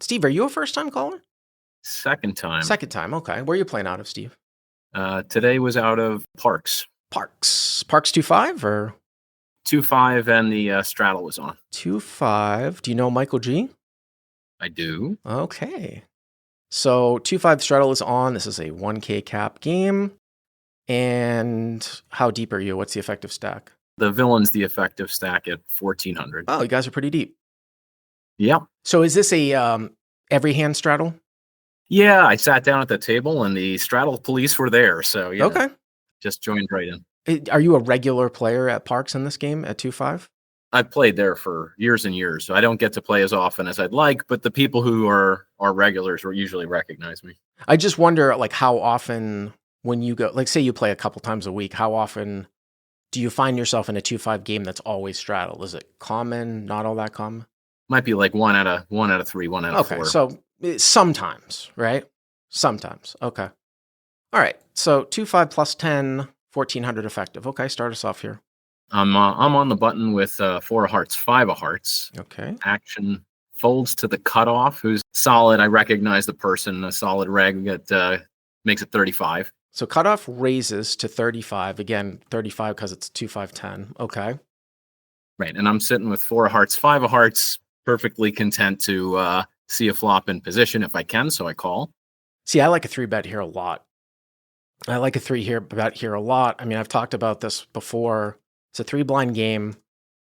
Steve, are you a first-time caller? Second time. Second time, okay. Where are you playing out of, Steve? Today was out of Parks. Parks. Parks 2-5 or 2-5 and the straddle was on. 2-5? Do you know Michael G? I do. Okay. So 2-5 straddle is on. This is a 1K cap game. And how deep are you? What's the effective stack? The villain's the effective stack at 1,400. Oh, you guys are pretty deep. Yeah. So is this a every hand straddle? Yeah, I sat down at the table and the straddle police were there. So, yeah. Okay. Just joined right in. Are you a regular player at Parks in this game at 2-5? I've played there for years and years, so I don't get to play as often as I'd like, but the people who are regulars will usually recognize me. I just wonder, like, how often when you go, like, say you play a couple times a week, how often do you find yourself in a 2-5 game that's always straddle? Is it common? Not all that common? Might be like one out of 3, 1 out of 4. Okay, so sometimes, right? Sometimes. Okay. All right. So 2-5 plus 10, 1,400 effective. Okay, start us off here. I'm on the button with 4 of hearts, 5 of hearts. Okay. Action folds to the cutoff, who's solid. I recognize the person, a solid reg that makes it 35. So cutoff raises to 35. Again, 35 because it's 2-5-10. Okay. Right, and I'm sitting with 4 of hearts, 5 of hearts, perfectly content to see a flop in position if I can, so I call. See, I like a 3-bet here a lot. I like a 3-bet here a lot. I mean, I've talked about this before. It's a 3-blind game,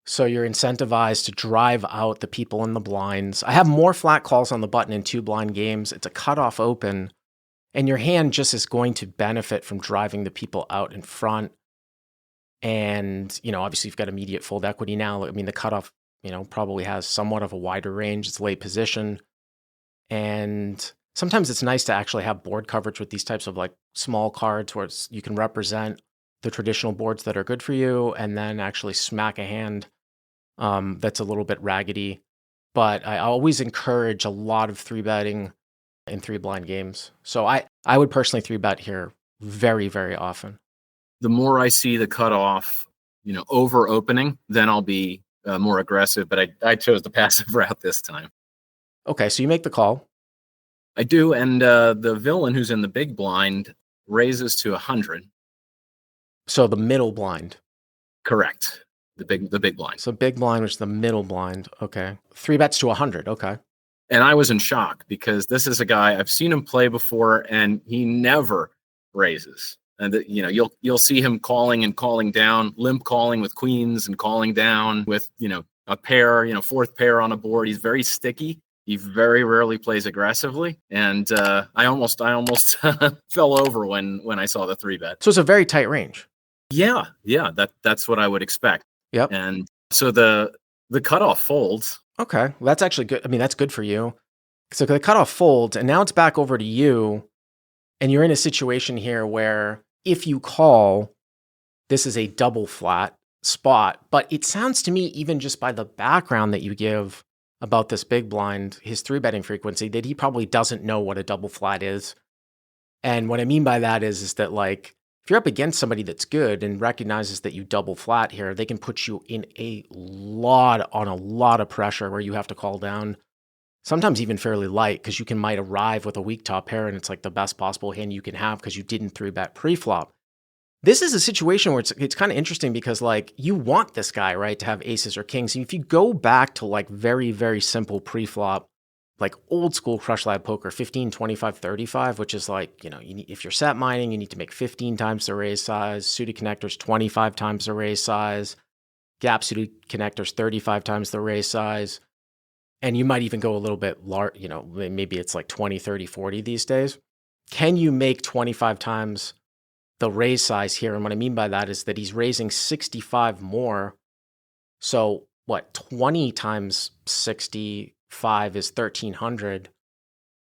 so you're incentivized to drive out the people in the blinds. I have more flat calls on the button in 2-blind games. It's a cutoff open, and your hand just is going to benefit from driving the people out in front. And, obviously you've got immediate fold equity now. I mean, the cutoff, probably has somewhat of a wider range. It's late position. And sometimes it's nice to actually have board coverage with these types of like small cards where you can represent the traditional boards that are good for you and then actually smack a hand that's a little bit raggedy. But I always encourage a lot of 3-betting in 3-blind games. So I would personally 3-bet here very, very often. The more I see the cutoff, over opening, then I'll be more aggressive. But I chose the passive route this time. Okay, so you make the call. I do, and the villain who's in the big blind raises to 100. So the middle blind. Correct. The big blind. So big blind, which is the middle blind. Okay. 3 bets to 100. Okay. And I was in shock because this is a guy I've seen him play before, and he never raises. And you'll see him calling and calling down, limp calling with queens and calling down with a pair, fourth pair on a board. He's very sticky. He very rarely plays aggressively, and I almost fell over when I saw the 3-bet. So it's a very tight range. Yeah, that's what I would expect. Yep. And so the cutoff folds. Okay, well, that's actually good. I mean, that's good for you. So the cutoff folds, and now it's back over to you, and you're in a situation here where if you call, this is a double flat spot. But it sounds to me, even just by the background that you give about this big blind, his 3-betting frequency, that he probably doesn't know what a double flat is. And what I mean by that is that, like, if you're up against somebody that's good and recognizes that you double flat here, they can put you in a lot of pressure where you have to call down, sometimes even fairly light, because you might arrive with a weak top pair and it's like the best possible hand you can have because you didn't 3-bet pre-flop. This is a situation where it's kind of interesting because, like, you want this guy, right, to have aces or kings. And if you go back to, like, very, very simple pre-flop, like old school crush lab poker, 15, 25, 35, which is like, if you're set mining, you need to make 15 times the raise size, suited connectors 25 times the raise size, gap suited connectors 35 times the raise size. And you might even go a little bit large, maybe it's like 20, 30, 40 these days. Can you make 25 times the raise size here? And what I mean by that is that he's raising 65 more. So what, 20 times 65 is 1,300.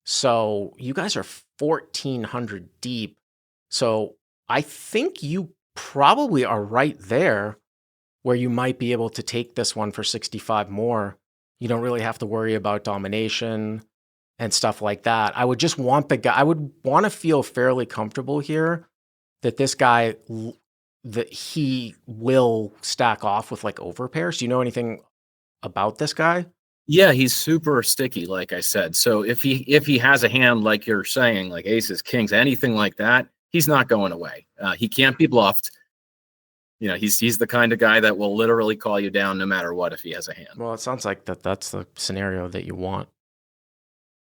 So you guys are 1,400 deep. So I think you probably are right there where you might be able to take this one for 65 more. You don't really have to worry about domination and stuff like that. I would just want the guy, I would want to feel fairly comfortable here that this guy, that he will stack off with like overpairs. Do you know anything about this guy? Yeah, he's super sticky, like I said. So if he has a hand like you're saying, like aces, kings, anything like that, he's not going away. He can't be bluffed. He's the kind of guy that will literally call you down no matter what if he has a hand. Well, it sounds like that's the scenario that you want.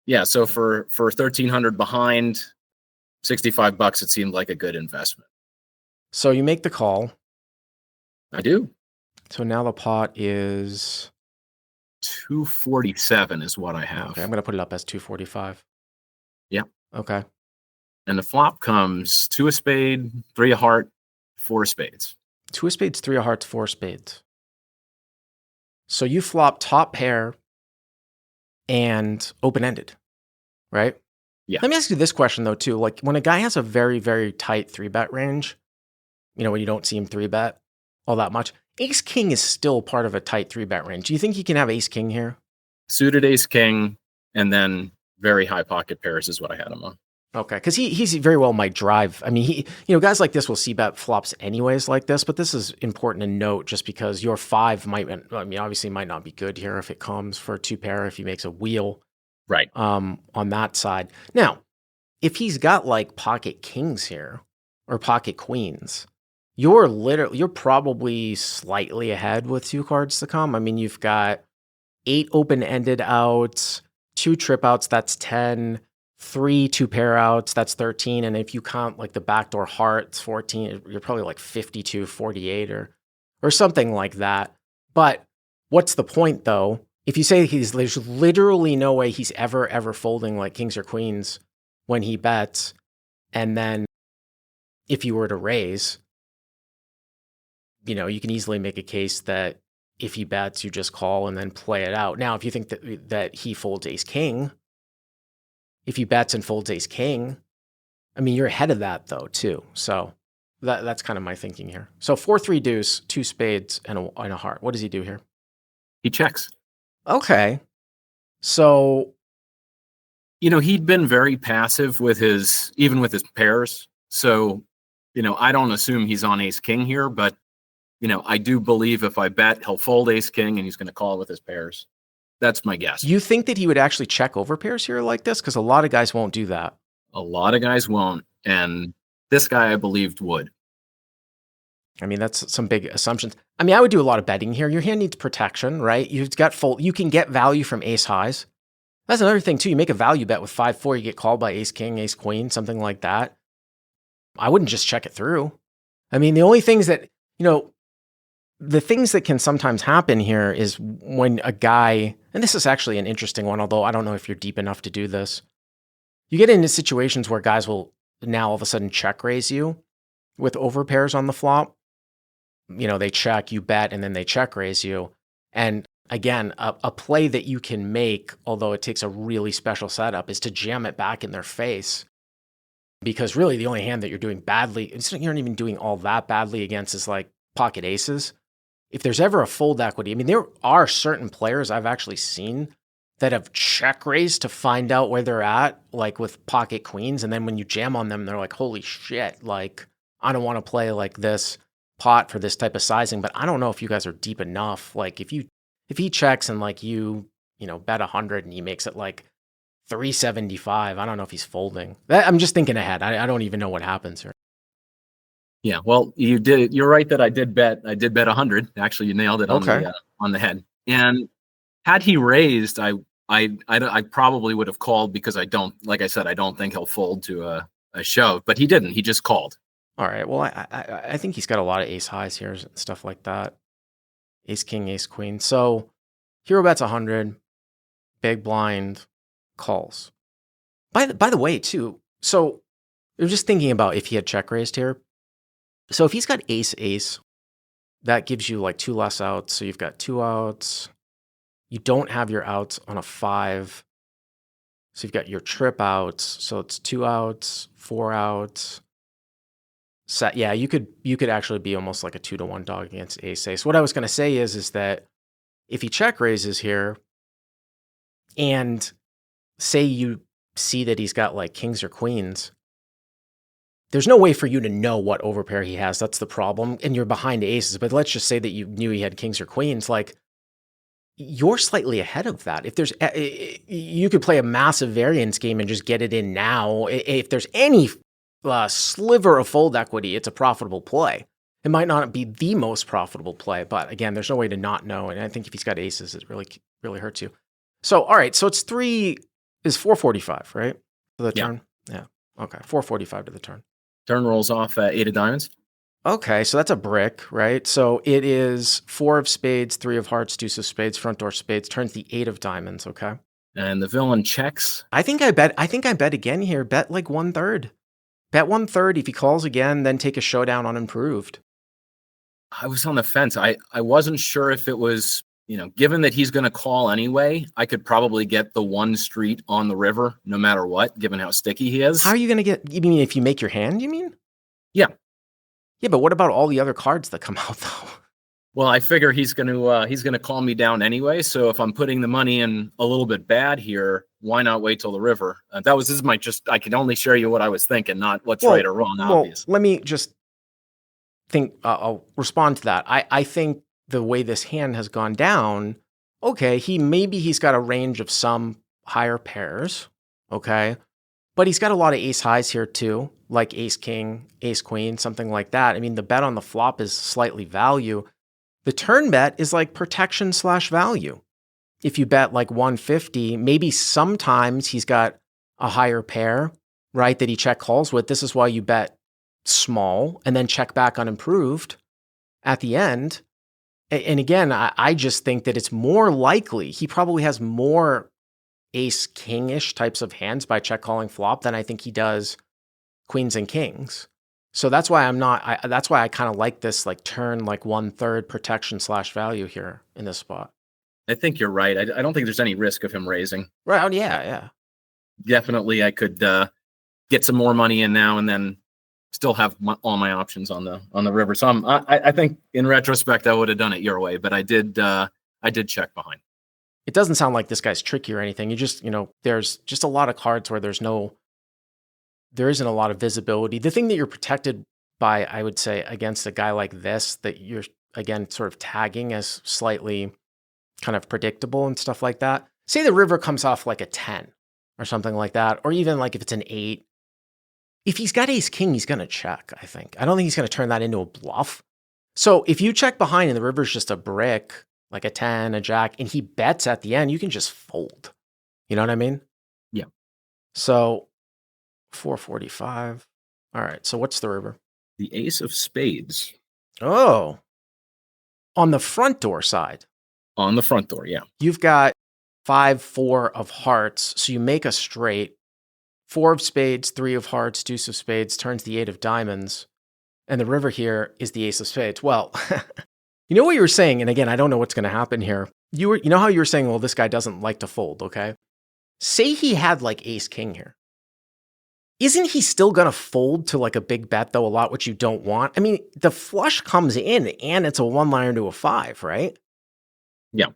Yeah, so for 1,300 behind, $65, it seemed like a good investment. So you make the call. I do. So now the pot is 247 is what I have. okay. I'm gonna put it up as 245. Yeah. Okay. And the flop comes 2 of spade, 3 of heart, 4 of spades. 2 of spades, 3 of hearts, 4 spades. So you flop top pair and open-ended, right? Yeah. Let me ask you this question though too. Like when a guy has a very, very tight 3-bet range, when you don't see him 3-bet all that much, ace king is still part of a tight 3-bet range. Do you think he can have ace king here? Suited ace king, and then very high pocket pairs is what I had him on. Okay, because he's very well might drive. I mean, guys like this will see bet flops anyways like this, but this is important to note just because your 5 obviously might not be good here if it comes for a 2-pair, if he makes a wheel. Right. On that side. Now, if he's got like pocket kings here or pocket queens, you're probably slightly ahead with 2 cards to come. I mean, you've got 8 open-ended outs, 2 trip outs, that's 10. 3 2-pair outs, that's 13. And if you count like the backdoor hearts, 14, you're probably like 52, 48 or something like that. But what's the point though? If you say there's literally no way he's ever folding like kings or queens when he bets, and then if you were to raise, you can easily make a case that if he bets, you just call and then play it out. Now, if you think that he folds ace king, if he bets and folds ace king, I mean, you're ahead of that though too. So that's kind of my thinking here. So 4-3 deuce, 2 spades and a heart. What does he do here? He checks. Okay. So he'd been very passive even with his pairs. So, I don't assume he's on ace king here, but I do believe if I bet he'll fold ace king and he's going to call with his pairs. That's my guess. You think that he would actually check over pairs here like this? Because a lot of guys won't do that. A lot of guys won't. And this guy, I believed, would. I mean, that's some big assumptions. I mean, I would do a lot of betting here. Your hand needs protection, right? You've got fold. You can get value from ace highs. That's another thing too. You make a value bet with 5-4, you get called by ace king, ace queen, something like that. I wouldn't just check it through. I mean, the only things that, the things that can sometimes happen here is when a guy, and this is actually an interesting one, although I don't know if you're deep enough to do this. You get into situations where guys will now all of a sudden check raise you with overpairs on the flop. They check, you bet, and then they check raise you. And again, a play that you can make, although it takes a really special setup, is to jam it back in their face. Because really the only hand that you're doing badly, you're not even doing all that badly against is like pocket aces. If there's ever a fold equity, I mean, there are certain players I've actually seen that have check raised to find out where they're at, like with pocket queens. And then when you jam on them, they're like, holy shit, like, I don't want to play like this pot for this type of sizing, but I don't know if you guys are deep enough. Like if he checks and like bet 100 and he makes it like 375, I don't know if he's folding. I'm just thinking ahead. I don't even know what happens here. Yeah, well, you're right that I did bet 100. Actually, you nailed it on the head. And had he raised, I probably would have called because like I said, I don't think he'll fold to a shove, but he didn't. He just called. All right. Well, I think he's got a lot of ace highs here and stuff like that. Ace king, ace queen. So hero bets 100, big blind, calls. By the way, too, so I was just thinking about if he had check raised here. So if he's got ace, that gives you like 2 less outs. So you've got 2 outs. You don't have your outs on a 5. So you've got your trip outs. So it's 2 outs, 4 outs. Yeah, you could actually be almost like a 2-to-1 dog against ace. So what I was going to say is that if he check raises here and say you see that he's got like kings or queens, there's no way for you to know what overpair he has. That's the problem. And you're behind aces. But let's just say that you knew he had kings or queens. Like, you're slightly ahead of that. If there's, you could play a massive variance game and just get it in now. If there's any sliver of fold equity, it's a profitable play. It might not be the most profitable play, but again, there's no way to not know. And I think if he's got aces, it really hurts you. So, all right. So it's 445, right? For the turn? Yeah. Okay. 445 to the turn. Turn rolls off 8 of diamonds. Okay. So that's a brick, right? So it is 4 of spades, 3 of hearts, deuce of spades, front door spades, turns the 8 of diamonds. Okay. And the villain checks. I think I bet again here. Bet like 1/3. Bet 1/3. If he calls again, then take a showdown unimproved. I was on the fence. I wasn't sure if it was, given that he's going to call anyway, I could probably get the one street on the river no matter what, given how sticky he is. How are you going to get, you mean if you make your hand, you mean? Yeah. Yeah, but what about all the other cards that come out though? Well, I figure he's going to call me down anyway. So if I'm putting the money in a little bit bad here, why not wait till the river? I can only share you what I was thinking, not what's right or wrong, obviously. Let me just think, I'll respond to that. I think the way this hand has gone down, okay, he's got a range of some higher pairs, okay, but he's got a lot of ace highs here too, like ace king, ace queen, something like that. I mean, the bet on the flop is slightly value. The turn bet is like protection / value. If you bet like 150, maybe sometimes he's got a higher pair, right, that he check calls with. This is why you bet small and then check back unimproved at the end. And again, I just think that it's more likely he probably has more ace king-ish types of hands by check calling flop than I think he does queens and kings. So that's why that's why I kind of like this like turn like 1/3 protection / value here in this spot. I think you're right. I don't think there's any risk of him raising. Right. Oh, yeah. Definitely I could get some more money in now and then still have all my options on the river. So I think in retrospect I would have done it your way, but I did check behind. It doesn't sound like this guy's tricky or anything. You just, there's just a lot of cards where there isn't a lot of visibility. The thing that you're protected by, I would say, against a guy like this, that you're, again, sort of tagging as slightly kind of predictable and stuff like that. Say the river comes off like a 10 or something like that, or even like if it's an 8. If he's got ace king, he's going to check, I think. I don't think he's going to turn that into a bluff. So if you check behind and the river's just a brick, like a 10, a jack, and he bets at the end, you can just fold. You know what I mean? Yeah. So 445. All right. So what's the river? The ace of spades. Oh. On the front door side. On the front door, yeah. You've got 5-4 of hearts. So you make a straight. 4 of spades, 3 of hearts, deuce of spades, turns the 8 of diamonds. And the river here is the ace of spades. Well, you know what you were saying? And again, I don't know what's going to happen here. You know how you were saying, well, this guy doesn't like to fold, okay? Say he had like ace king here. Isn't he still going to fold to like a big bet, though, a lot, which you don't want? I mean, the flush comes in and it's a 1-liner to a 5, right? Yeah.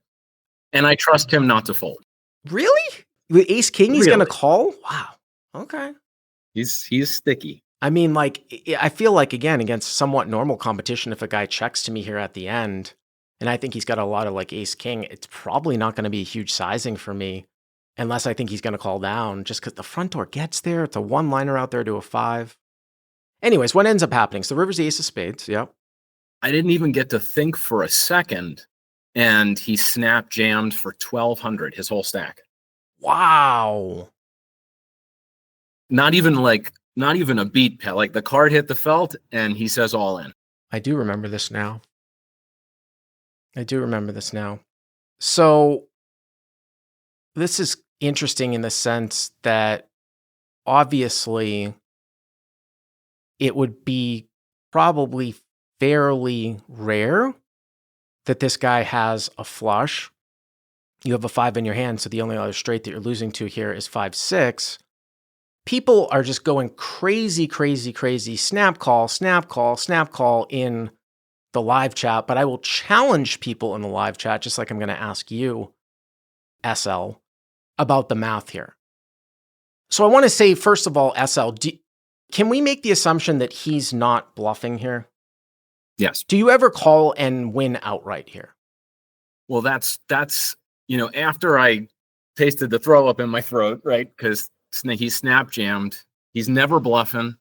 And I trust him not to fold. Really? With ace king, he's going to call? Wow. Okay. He's sticky. I mean, like, I feel like, again, against somewhat normal competition, if a guy checks to me here at the end, and I think he's got a lot of like ace king, it's probably not going to be a huge sizing for me, unless I think he's going to call down, just because the front door gets there. It's a 1-liner out there to a 5. Anyways, what ends up happening? So the river's the ace of spades. Yep. I didn't even get to think for a second, and he snap jammed for 1,200, his whole stack. Wow. Not even a beat pal. Like the card hit the felt and he says all in. I do remember this now. So this is interesting in the sense that obviously it would be probably fairly rare that this guy has a flush. You have a 5 in your hand, so the only other straight that you're losing to here is 5-6. People are just going crazy, snap call in the live chat, but I will challenge people in the live chat, just like I'm going to ask you, SL, about the math here. So I want to say, first of all, SL, can we make the assumption that he's not bluffing here? Yes. Do you ever call and win outright here? Well, that's after I tasted the throw up in my throat, right? Because he's snap jammed. He's never bluffing.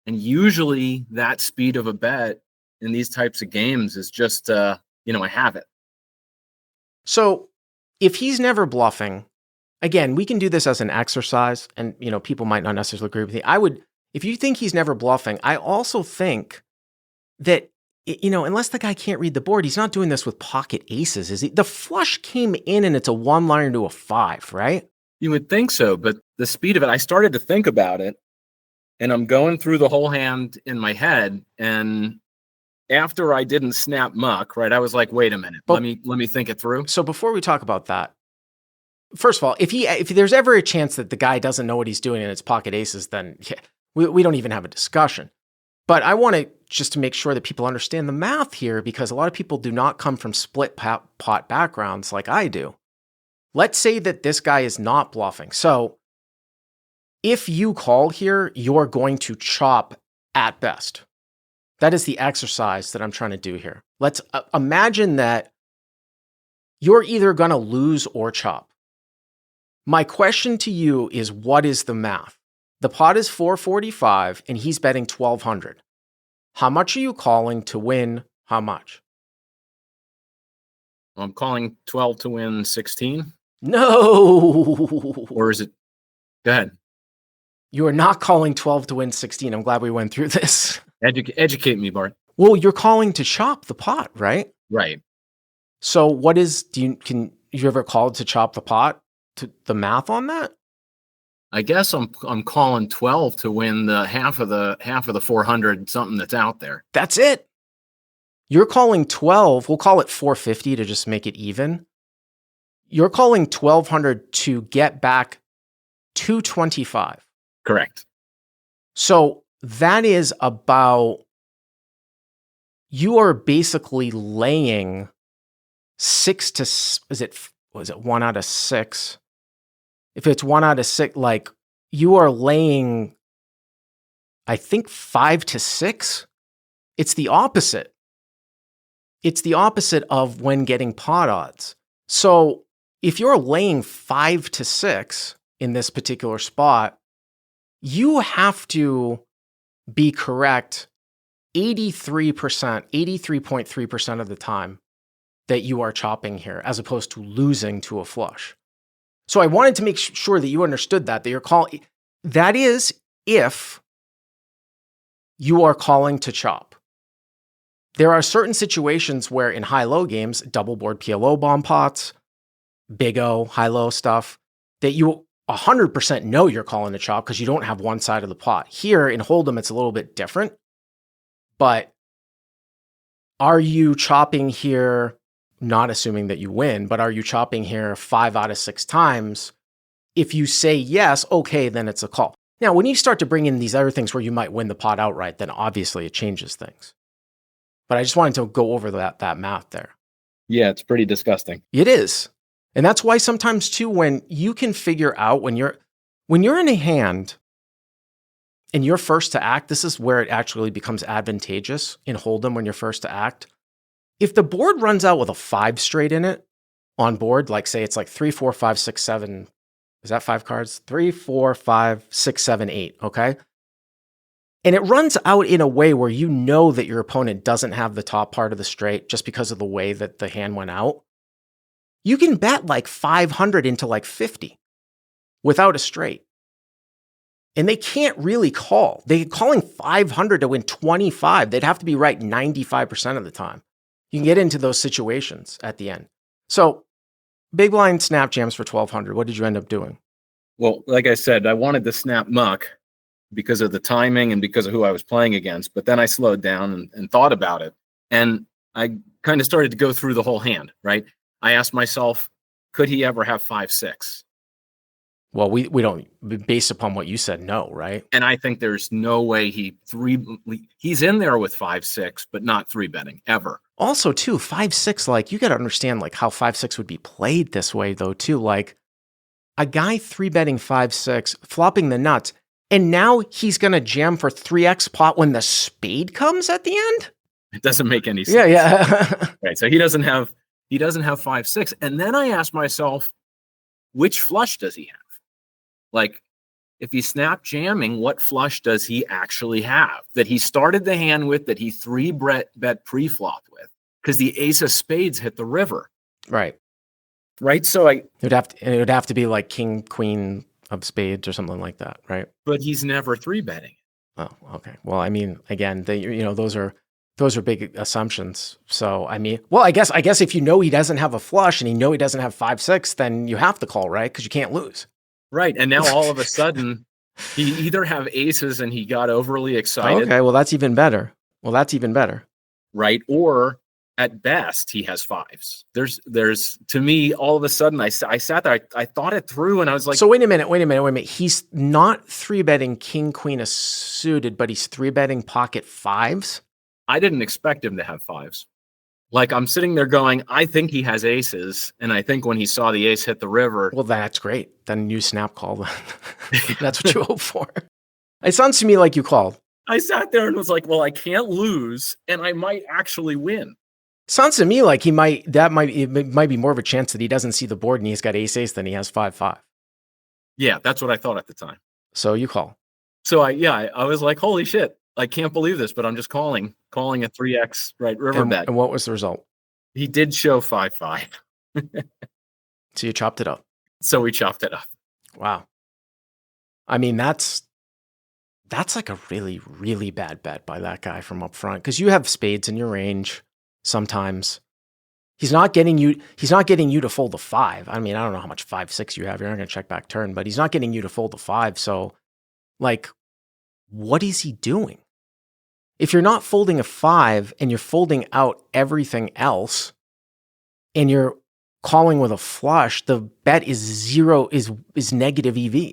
And usually that speed of a bet in these types of games is just, I have it. So if he's never bluffing, again, we can do this as an exercise, and people might not necessarily agree with me. If you think he's never bluffing, I also think that, unless the guy can't read the board, he's not doing this with pocket aces, is he? The flush came in and it's a 1-liner to a 5, right? You would think so, but the speed of it, I started to think about it, and I'm going through the whole hand in my head, and after I didn't snap muck, right, I was like, wait a minute, let me think it through. So before we talk about that, first of all, if there's ever a chance that the guy doesn't know what he's doing and it's pocket aces, then we don't even have a discussion. But I want to make sure that people understand the math here, because a lot of people do not come from split pot backgrounds like I do. Let's say that this guy is not bluffing. So if you call here, you're going to chop at best. That is the exercise that I'm trying to do here. Let's imagine that you're either going to lose or chop. My question to you is, what is the math? The pot is 445 and he's betting 1,200. How much are you calling to win how much? Well, I'm calling 12 to win 16. No. Or is it? Go ahead. You are not calling 12 to win 16. I'm glad we went through this. Educate me, Bart. Well, you're calling to chop the pot, right? Right. So can you ever call to chop the pot? To the math on that? I guess I'm calling 12 to win the half of the 400 something that's out there. That's it. You're calling 12. We'll call it 450 to just make it even. You're calling 1,200 to get back 225. Correct. So that is you are basically laying 6 to, was it 1 out of 6? If it's 1 out of 6, you are laying, I think, 5 to 6. It's the opposite. It's the opposite of when getting pot odds. So if you're laying 5 to 6 in this particular spot, you have to be correct 83.3% of the time that you are chopping here, as opposed to losing to a flush. So I wanted to make sure that you understood that you're calling. That is if you are calling to chop. There are certain situations where in high-low games, double board PLO bomb pots, big O, high-low stuff, that you 100% know you're calling to chop because you don't have one side of the pot. Here in Hold'em, it's a little bit different. But are you chopping here, not assuming that you win, but are you chopping here 5 out of 6 times? If you say yes, okay, then it's a call. Now, when you start to bring in these other things where you might win the pot outright, then obviously it changes things. But I just wanted to go over that math there. Yeah, it's pretty disgusting. It is. And that's why sometimes too, when you can figure out when you're in a hand and you're first to act, this is where it actually becomes advantageous in Hold'em when you're first to act. If the board runs out with a 5 straight in it on board, like say it's like 3, 4, 5, 6, 7, is that 5 cards? 3, 4, 5, 6, 7, 8, okay? And it runs out in a way where you know that your opponent doesn't have the top part of the straight just because of the way that the hand went out. You can bet like 500 into like 50 without a straight. And they can't really call. They're calling 500 to win 25. They'd have to be right 95% of the time. You can get into those situations at the end. So big blind snap jams for 1,200. What did you end up doing? Well, like I said, I wanted to snap muck because of the timing and because of who I was playing against. But then I slowed down and thought about it. And I kind of started to go through the whole hand, right? I asked myself, could he ever have 5-6? Well, we don't, based upon what you said, no, right? And I think there's no way he's in there with 5-6, but not 3-betting ever. Also, too, 5-6, like you got to understand like how 5-6 would be played this way though, too. Like a guy 3-betting 5-6, flopping the nuts, and now he's going to jam for 3x pot when the spade comes at the end? It doesn't make any sense. Yeah. Right. So he doesn't have He doesn't have 5-6. And then I asked myself, which flush does he have? Like, if he's snap jamming, what flush does he actually have that he started the hand with, that he 3-bet pre-flop with? Because the ace of spades hit the river. Right. Right. So it would have to be like king, queen of spades or something like that, right? But he's never 3-betting. Oh, okay. Well, I mean, again, those are big assumptions. So, I mean, well, I guess if you know he doesn't have a flush and you know he doesn't have 5-6, then you have to call, right? Because you can't lose. Right. And now all of a sudden he either have aces and he got overly excited. Okay. Well, that's even better. Right. Or at best he has 5s. There's to me, all of a sudden I sat there, I thought it through and I was like, so wait a minute. He's not 3-betting king, queen suited, but he's 3-betting pocket 5s. I didn't expect him to have 5s. Like, I'm sitting there going, I think he has aces. And I think when he saw the ace hit the river. Well, that's great. Then you snap call. That's what you hope for. It sounds to me like you called. I sat there and was like, well, I can't lose and I might actually win. Sounds to me like it might be more of a chance that he doesn't see the board and he's got ace than he has 5-5. Yeah, that's what I thought at the time. So you call. So I was like, holy shit, I can't believe this, but I'm just calling a 3x river bet. And what was the result? He did show 5-5. So you chopped it up. So we chopped it up. Wow. I mean, that's like a really, really bad bet by that guy from up front, because you have spades in your range. Sometimes he's not getting you to fold the 5. I mean, I don't know how much 5-6 you have. You're not going to check back turn, but he's not getting you to fold the 5. So, like, what is he doing? If you're not folding a 5 and you're folding out everything else and you're calling with a flush, the bet is zero, is negative EV.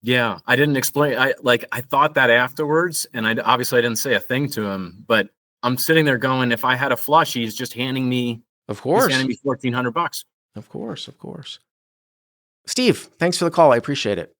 Yeah, I didn't explain. I thought that afterwards, and I didn't say a thing to him, but I'm sitting there going, if I had a flush, he's just handing me, of course, he's handing me $1,400. Of course. Steve, thanks for the call. I appreciate it.